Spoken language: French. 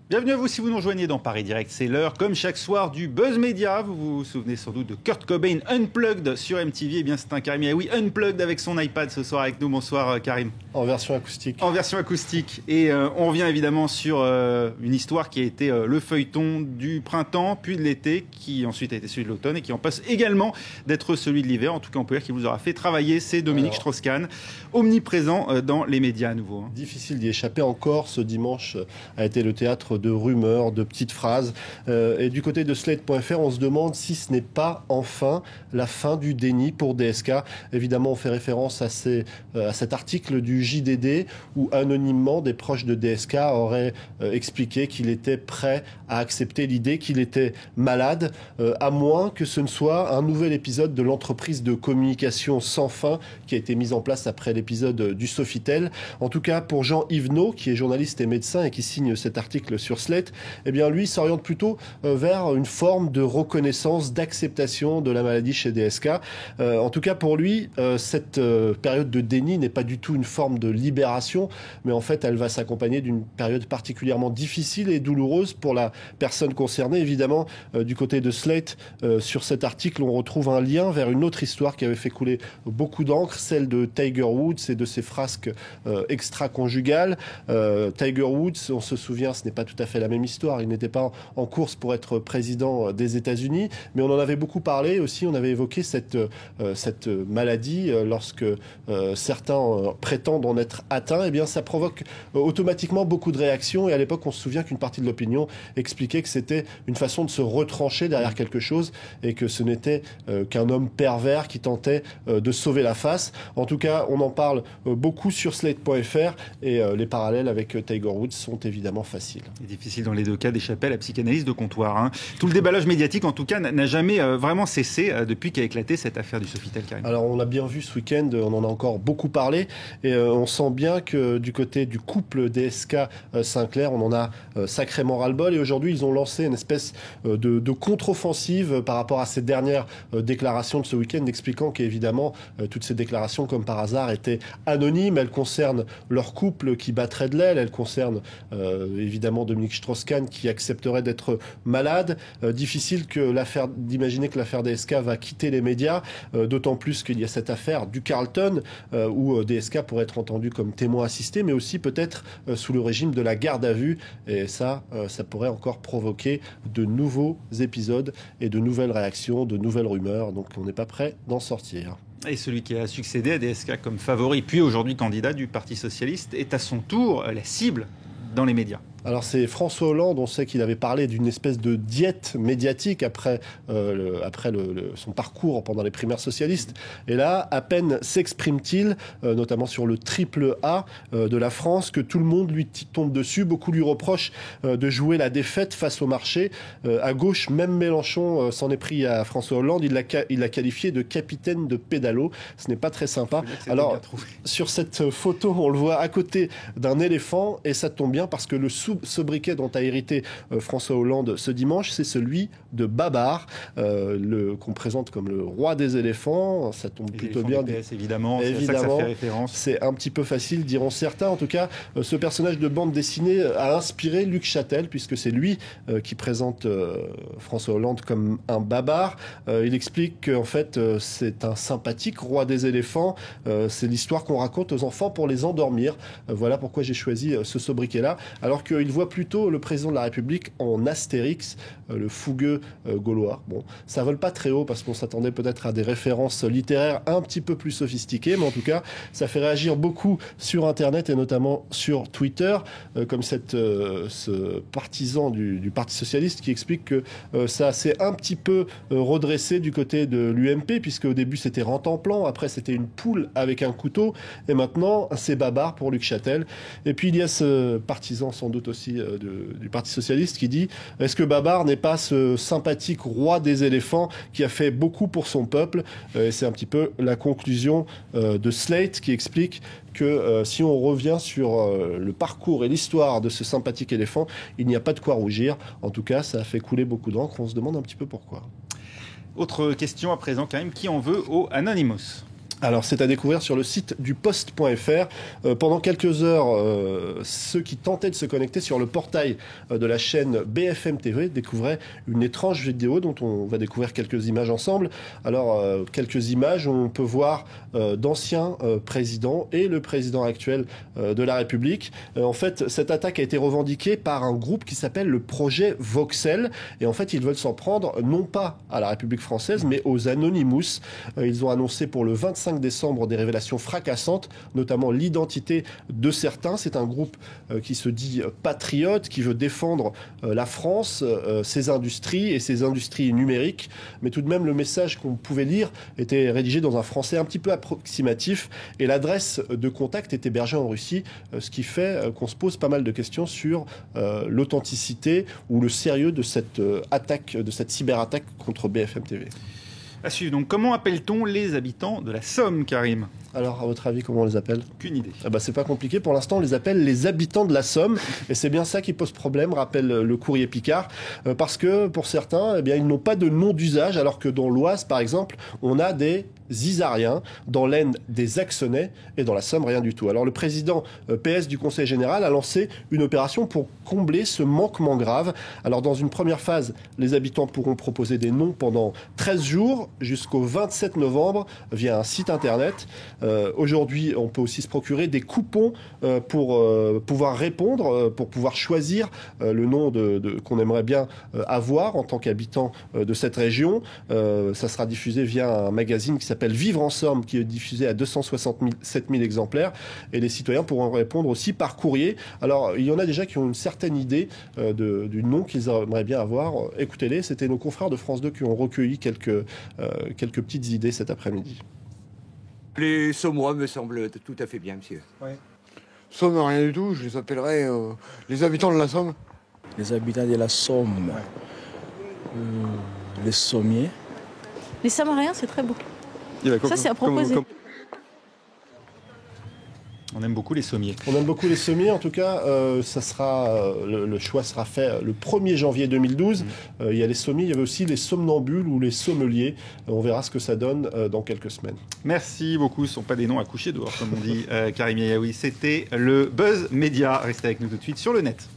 Bienvenue à vous si vous nous rejoignez dans Paris Direct, c'est l'heure comme chaque soir du Buzz Media. Vous vous souvenez sans doute de Kurt Cobain Unplugged sur MTV. Eh bien c'est un Karim Yaoui Unplugged avec son iPad ce soir avec nous. Bonsoir Karim. En version acoustique. En version acoustique. Et on revient évidemment sur une histoire qui a été le feuilleton du printemps puis de l'été, qui ensuite a été celui de l'automne et qui en passe également d'être celui de l'hiver. En tout cas on peut dire qu'il vous aura fait travailler. C'est Dominique Strauss-Kahn, omniprésent dans les médias à nouveau. Difficile d'y échapper encore. Ce dimanche a été le théâtre de rumeurs, de petites phrases. Et du côté de Slate.fr, on se demande si ce n'est pas enfin la fin du déni pour DSK. Évidemment, on fait référence à cet article du JDD où anonymement des proches de DSK auraient expliqué qu'il était prêt à accepter l'idée qu'il était malade, à moins que ce ne soit un nouvel épisode de l'entreprise de communication sans fin qui a été mise en place après l'épisode du Sofitel. En tout cas, pour Jean Yvenot, qui est journaliste et médecin et qui signe cet article sur Slate, eh bien lui s'oriente plutôt vers une forme de reconnaissance, d'acceptation de la maladie chez DSK. En tout cas pour lui, cette période de déni n'est pas du tout une forme de libération, mais en fait elle va s'accompagner d'une période particulièrement difficile et douloureuse pour la personne concernée. Évidemment, du côté de Slate, sur cet article, on retrouve un lien vers une autre histoire qui avait fait couler beaucoup d'encre, celle de Tiger Woods et de ses frasques extra-conjugales. Tiger Woods, on se souvient, ce n'est pas tout à fait la même histoire. Il n'était pas en course pour être président des États-Unis, mais on en avait beaucoup parlé aussi. On avait évoqué cette maladie lorsque certains prétendent en être atteints. Eh bien, ça provoque automatiquement beaucoup de réactions. Et à l'époque, on se souvient qu'une partie de l'opinion expliquait que c'était une façon de se retrancher derrière quelque chose et que ce n'était qu'un homme pervers qui tentait de sauver la face. En tout cas, on en parle beaucoup sur Slate.fr et les parallèles avec Tiger Woods sont évidemment faciles. C'est difficile dans les deux cas d'échapper à la psychanalyse de comptoir. Hein. Tout le déballage médiatique, en tout cas, n'a jamais vraiment cessé depuis qu'a éclaté cette affaire du Sofitel, Karim. Alors, on l'a bien vu ce week-end, on en a encore beaucoup parlé, et on sent bien que du côté du couple DSK-Sinclair, on en a sacrément ras-le-bol, et aujourd'hui, ils ont lancé une espèce de contre-offensive par rapport à ces dernières déclarations de ce week-end, expliquant qu'évidemment, toutes ces déclarations, comme par hasard, étaient anonymes. Elles concernent leur couple qui battrait de l'aile, elles concernent évidemment Dominique Strauss-Kahn qui accepterait d'être malade. Difficile d'imaginer que l'affaire DSK va quitter les médias, d'autant plus qu'il y a cette affaire du Carlton où DSK pourrait être entendu comme témoin assisté, mais aussi peut-être sous le régime de la garde à vue. Et ça pourrait encore provoquer de nouveaux épisodes et de nouvelles réactions, de nouvelles rumeurs. Donc on n'est pas prêt d'en sortir. Et celui qui a succédé à DSK comme favori, puis aujourd'hui candidat du Parti Socialiste, est à son tour la cible dans les médias. Alors c'est François Hollande, on sait qu'il avait parlé d'une espèce de diète médiatique après son parcours pendant les primaires socialistes. Et là, à peine s'exprime-t-il, notamment sur le triple A de la France, que tout le monde lui tombe dessus. Beaucoup lui reprochent de jouer la défaite face au marché. À gauche, même Mélenchon s'en est pris à François Hollande. Il l'a qualifié de capitaine de pédalo. Ce n'est pas très sympa. Alors, sur cette photo, on le voit à côté d'un éléphant, et ça tombe bien parce que le sobriquet dont a hérité François Hollande ce dimanche, c'est celui de Babar, qu'on présente comme le roi des éléphants. Ça tombe plutôt bien. PS, évidemment, c'est à ça que ça fait référence. C'est un petit peu facile, diront certains. En tout cas, ce personnage de bande dessinée a inspiré Luc Châtel, puisque c'est lui qui présente François Hollande comme un Babar. Il explique qu'en fait, c'est un sympathique roi des éléphants. C'est l'histoire qu'on raconte aux enfants pour les endormir. Voilà pourquoi j'ai choisi ce sobriquet-là. Alors qu'il voit plutôt le président de la République en Astérix, le fougueux gaulois. Bon, ça vole pas très haut parce qu'on s'attendait peut-être à des références littéraires un petit peu plus sophistiquées, mais en tout cas, ça fait réagir beaucoup sur Internet et notamment sur Twitter, comme ce partisan du Parti Socialiste qui explique que ça s'est un petit peu redressé du côté de l'UMP, puisque au début c'était Rantanplan, après c'était une poule avec un couteau, et maintenant c'est Babar pour Luc Châtel. Et puis il y a ce partisan sans doute aussi du Parti Socialiste qui dit « Est-ce que Babar n'est pas ce sympathique roi des éléphants qui a fait beaucoup pour son peuple ?» C'est un petit peu la conclusion de Slate qui explique que si on revient sur le parcours et l'histoire de ce sympathique éléphant, il n'y a pas de quoi rougir. En tout cas, ça a fait couler beaucoup d'encre. On se demande un petit peu pourquoi. Autre question à présent, quand même, qui en veut au Anonymous ? Alors, c'est à découvrir sur le site du poste.fr. Pendant quelques heures, ceux qui tentaient de se connecter sur le portail de la chaîne BFM TV découvraient une étrange vidéo dont on va découvrir quelques images ensemble. Alors, quelques images où on peut voir d'anciens présidents et le président actuel de la République. En fait, cette attaque a été revendiquée par un groupe qui s'appelle le projet Voxel. Et en fait, ils veulent s'en prendre non pas à la République française, mais aux Anonymous. Ils ont annoncé pour le 25 décembre des révélations fracassantes, notamment l'identité de certains. C'est un groupe qui se dit patriote, qui veut défendre la France, ses industries et ses industries numériques. Mais tout de même, le message qu'on pouvait lire était rédigé dans un français un petit peu approximatif et l'adresse de contact est hébergée en Russie, ce qui fait qu'on se pose pas mal de questions sur l'authenticité ou le sérieux de cette attaque, de cette cyberattaque contre BFM TV. À suivre. Donc, comment appelle-t-on les habitants de la Somme, Karim? Alors, à votre avis, comment on les appelle? Aucune idée. Ah bah, c'est pas compliqué. Pour l'instant, on les appelle les habitants de la Somme. Et c'est bien ça qui pose problème, rappelle le courrier Picard. Parce que, pour certains, eh bien, ils n'ont pas de nom d'usage, alors que dans l'Oise, par exemple, on a des Isariens, dans l'Aisne des Axonais et dans la Somme, rien du tout. Alors, le président PS du Conseil général a lancé une opération pour combler ce manquement grave. Alors, dans une première phase, les habitants pourront proposer des noms pendant 13 jours jusqu'au 27 novembre via un site internet. Aujourd'hui, on peut aussi se procurer des coupons pour pouvoir répondre, pour pouvoir choisir le nom qu'on aimerait bien avoir en tant qu'habitant de cette région. Ça sera diffusé via un magazine qui s'appelle Vivre en Somme, qui est diffusé à 267 000 exemplaires. Et les citoyens pourront répondre aussi par courrier. Alors, il y en a déjà qui ont une certaine idée du nom qu'ils aimeraient bien avoir. Écoutez-les, c'était nos confrères de France 2 qui ont recueilli quelques petites idées cet après-midi. Les Sommois me semblent tout à fait bien, monsieur. Ouais. Somme, rien du tout, je les appellerais les habitants de la Somme. Les habitants de la Somme, les Sommiers. Les Samariens, c'est très beau. Ça, c'est à proposer. On aime beaucoup les sommiers. On aime beaucoup les sommiers. En tout cas, ça sera, le choix sera fait le 1er janvier 2012. Il y a les sommiers, il y avait aussi les somnambules ou les sommeliers. On verra ce que ça donne dans quelques semaines. Merci beaucoup. Ce ne sont pas des noms à coucher dehors, comme on dit, Karim Yaoui. C'était le Buzz Média. Restez avec nous tout de suite sur le net.